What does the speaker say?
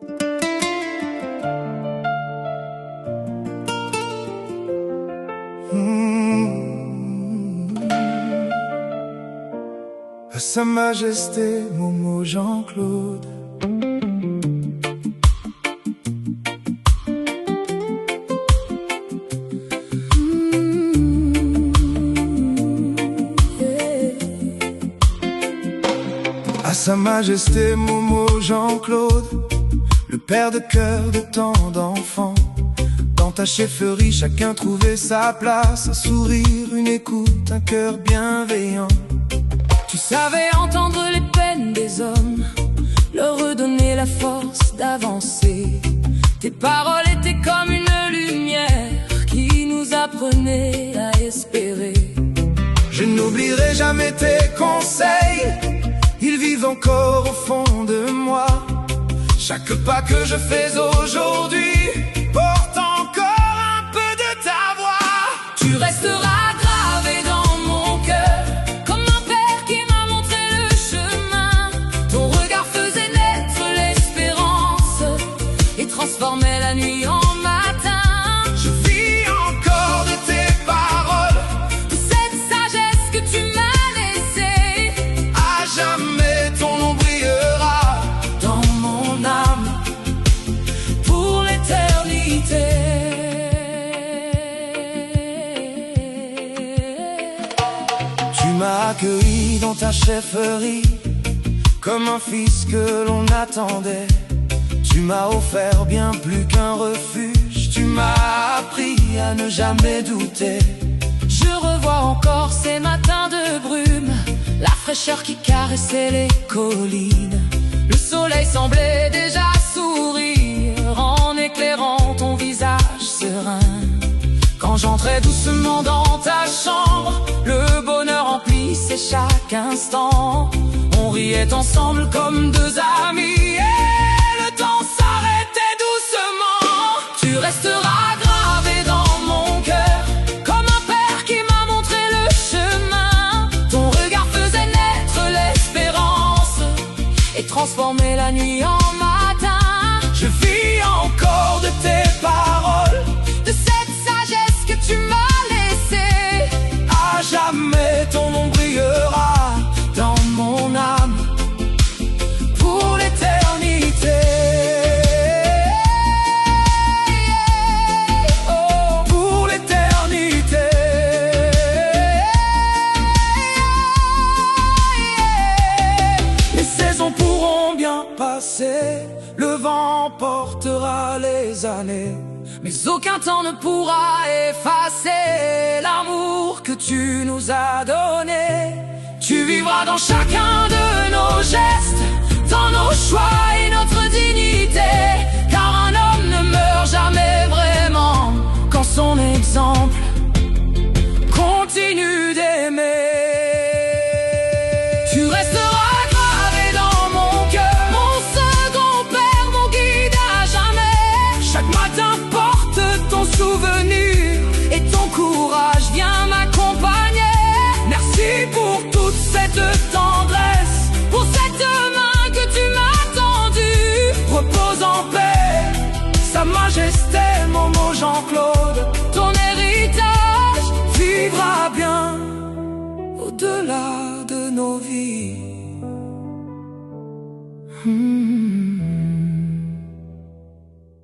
À Sa Majesté Momo Jean-Claude. À Sa Majesté Momo Jean-Claude, le père de cœur de tant d'enfants. Dans ta chefferie, chacun trouvait sa place, un sourire, une écoute, un cœur bienveillant. Tu savais entendre les peines des hommes, leur redonner la force d'avancer. Tes paroles étaient comme une lumière qui nous apprenait à espérer. Je n'oublierai jamais tes conseils, ils vivent encore au fond de moi. Chaque pas que je fais aujourd'hui porte encore un peu de ta voix. Tu resteras gravé dans mon cœur, comme un père qui m'a montré le chemin. Ton regard faisait naître l'espérance et transformait la nuit en matin. Je vis encore de tes paroles, de cette sagesse que tu m'as laissée. à jamais ton nom brillera Dans mon âme, pour l'éternité. Tu m'as accueilli dans ta chefferie comme un fils que l'on attendait. Tu m'as offert bien plus qu'un refuge, tu m'as appris à ne jamais douter. Je revois encore ces matins de brume, la fraîcheur qui caressait les collines. Le soleil semblait déjà sourire en éclairant ton visage serein. Quand j'entrais doucement dans ta chambre, le bonheur emplissait chaque instant. On riait ensemble comme deux amis et le temps s'arrêtait doucement. Tu resteras gravé dans mon cœur, comme un père qui m'a montré le chemin. Ton regard faisait naître l'espérance et transformait la nuit en matin. Je vis encore de tes paroles, De cette sagesse que tu m'as laissée, à jamais ton nom brillera dans mon âme, pour l'éternité. oh, Pour l'éternité. Les saisons pourront bien passer, le vent portera les années, mais aucun temps ne pourra effacer l'amour que tu nous as donné. tu vivras dans chacun de nos gestes, dans nos choix